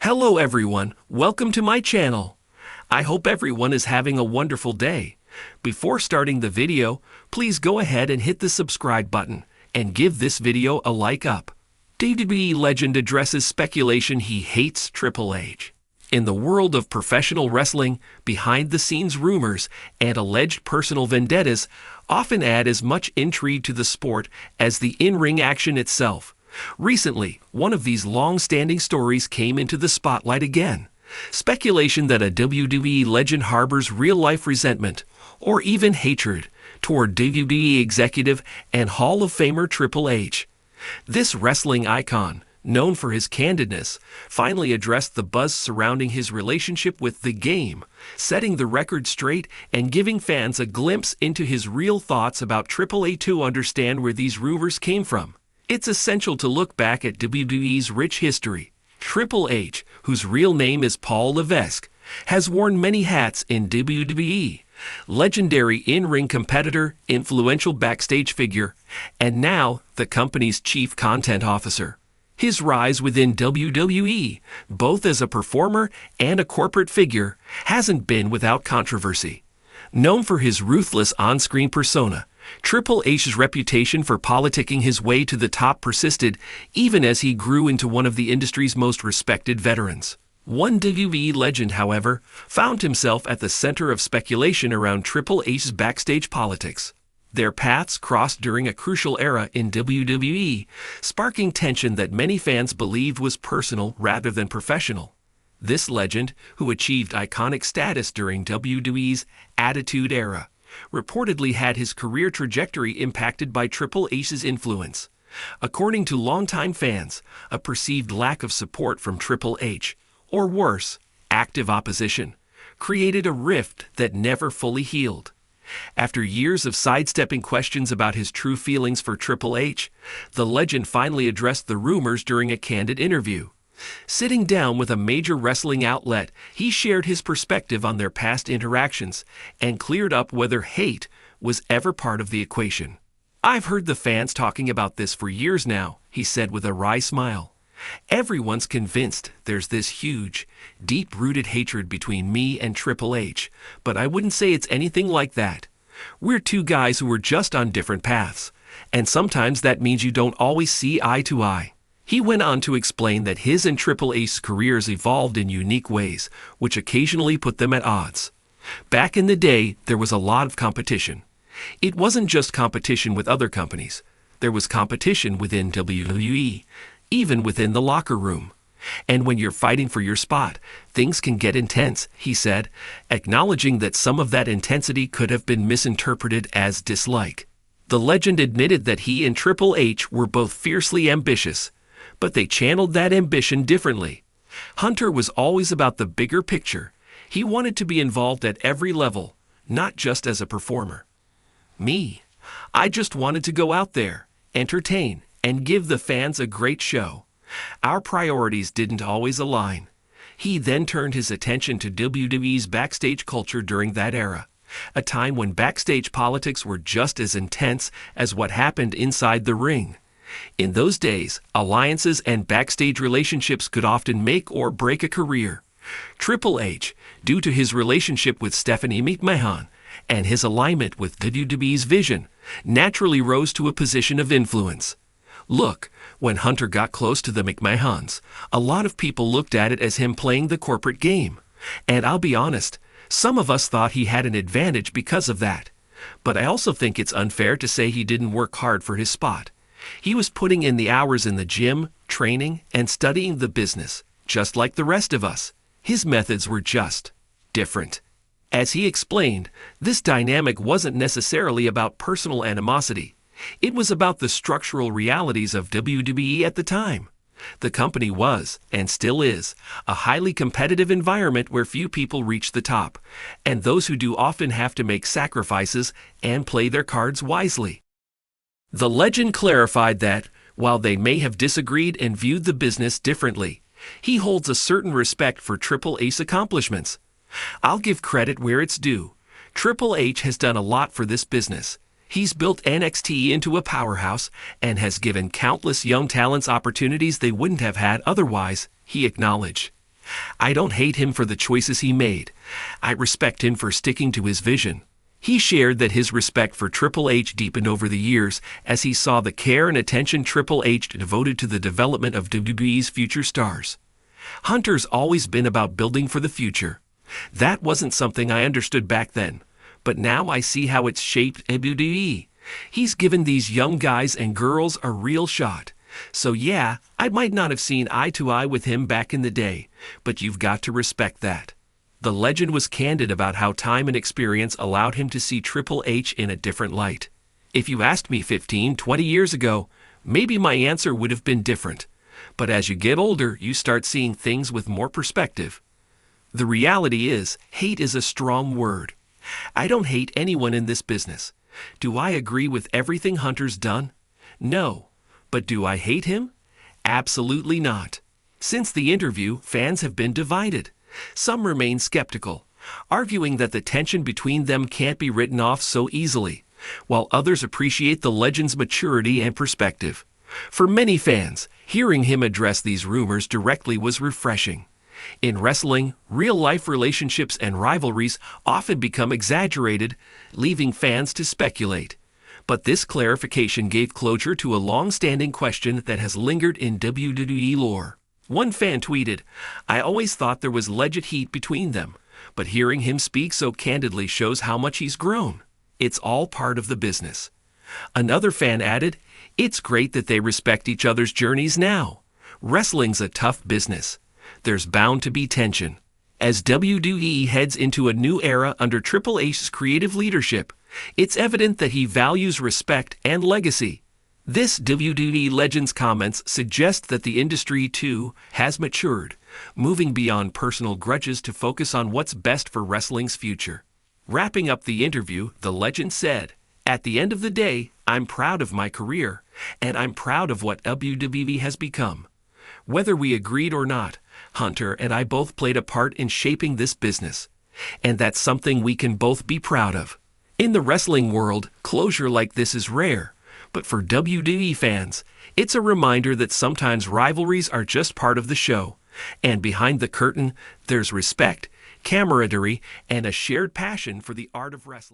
Hello everyone, welcome to my channel. I hope everyone is having a wonderful day. Before starting the video, please go ahead and hit the subscribe button and give this video a like up. WWE legend addresses speculation he hates Triple H. In the world of professional wrestling, behind-the-scenes rumors and alleged personal vendettas often add as much intrigue to the sport as the in-ring action itself. Recently, one of these long-standing stories came into the spotlight again. Speculation that a WWE legend harbors real-life resentment, or even hatred, toward WWE executive and Hall of Famer Triple H. This wrestling icon, known for his candidness, finally addressed the buzz surrounding his relationship with the game, setting the record straight and giving fans a glimpse into his real thoughts about Triple H. To understand where these rumors came from, it's essential to look back at WWE's rich history. Triple H, whose real name is Paul Levesque, has worn many hats in WWE. Legendary in-ring competitor, influential backstage figure, and now the company's chief content officer. His rise within WWE, both as a performer and a corporate figure, hasn't been without controversy. Known for his ruthless on-screen persona, Triple H's reputation for politicking his way to the top persisted even as he grew into one of the industry's most respected veterans. One WWE legend, however, found himself at the center of speculation around Triple H's backstage politics. Their paths crossed during a crucial era in WWE, sparking tension that many fans believed was personal rather than professional. This legend, who achieved iconic status during WWE's Attitude Era, reportedly had his career trajectory impacted by Triple H's influence. According to longtime fans, a perceived lack of support from Triple H, or worse, active opposition, created a rift that never fully healed. After years of sidestepping questions about his true feelings for Triple H, the legend finally addressed the rumors during a candid interview. Sitting down with a major wrestling outlet, he shared his perspective on their past interactions and cleared up whether hate was ever part of the equation. "I've heard the fans talking about this for years now," he said with a wry smile. "Everyone's convinced there's this huge, deep-rooted hatred between me and Triple H, but I wouldn't say it's anything like that. We're two guys who are just on different paths, and sometimes that means you don't always see eye to eye." He went on to explain that his and Triple H's careers evolved in unique ways, which occasionally put them at odds. Back in the day, there was a lot of competition. It wasn't just competition with other companies. There was competition within WWE, even within the locker room. "And when you're fighting for your spot, things can get intense," he said, acknowledging that some of that intensity could have been misinterpreted as dislike. The legend admitted that he and Triple H were both fiercely ambitious, but they channeled that ambition differently. Hunter was always about the bigger picture. He wanted to be involved at every level, not just as a performer. "Me, I just wanted to go out there, entertain, and give the fans a great show. Our priorities didn't always align." He then turned his attention to WWE's backstage culture during that era, a time when backstage politics were just as intense as what happened inside the ring. In those days, alliances and backstage relationships could often make or break a career. Triple H, due to his relationship with Stephanie McMahon and his alignment with WWE's vision, naturally rose to a position of influence. Look, when Hunter got close to the McMahons, a lot of people looked at it as him playing the corporate game. And I'll be honest, some of us thought he had an advantage because of that. But I also think it's unfair to say he didn't work hard for his spot. He was putting in the hours in the gym, training, and studying the business, just like the rest of us. His methods were just different. As he explained, this dynamic wasn't necessarily about personal animosity. It was about the structural realities of WWE at the time. The company was, and still is, a highly competitive environment where few people reach the top, and those who do often have to make sacrifices and play their cards wisely. The legend clarified that, while they may have disagreed and viewed the business differently, he holds a certain respect for Triple H's accomplishments. "I'll give credit where it's due. Triple H has done a lot for this business. He's built NXT into a powerhouse and has given countless young talents opportunities they wouldn't have had otherwise," he acknowledged. I don't hate him for the choices he made. I respect him for sticking to his vision. He shared that his respect for Triple H deepened over the years as he saw the care and attention Triple H devoted to the development of WWE's future stars. Hunter's always been about building for the future. That wasn't something I understood back then, but now I see how it's shaped WWE. He's given these young guys and girls a real shot. So yeah, I might not have seen eye to eye with him back in the day, but you've got to respect that. The legend was candid about how time and experience allowed him to see Triple H in a different light. If you asked me 15, 20 years ago, maybe my answer would have been different. But as you get older, you start seeing things with more perspective. The reality is, hate is a strong word. I don't hate anyone in this business. Do I agree with everything Hunter's done? No. But do I hate him? Absolutely not. Since the interview, fans have been divided. Some remain skeptical, arguing that the tension between them can't be written off so easily, while others appreciate the legend's maturity and perspective. For many fans, hearing him address these rumors directly was refreshing. In wrestling, real-life relationships and rivalries often become exaggerated, leaving fans to speculate. But this clarification gave closure to a long-standing question that has lingered in WWE lore. One fan tweeted, "I always thought there was legit heat between them, but hearing him speak so candidly shows how much he's grown. It's all part of the business." Another fan added, "It's great that they respect each other's journeys now. Wrestling's a tough business. There's bound to be tension." As WWE heads into a new era under Triple H's creative leadership, it's evident that he values respect and legacy. This WWE legend's comments suggest that the industry, too, has matured, moving beyond personal grudges to focus on what's best for wrestling's future. Wrapping up the interview, the legend said, "At the end of the day, I'm proud of my career, and I'm proud of what WWE has become. Whether we agreed or not, Hunter and I both played a part in shaping this business, and that's something we can both be proud of." In the wrestling world, closure like this is rare, but for WWE fans, it's a reminder that sometimes rivalries are just part of the show, and behind the curtain, there's respect, camaraderie, and a shared passion for the art of wrestling.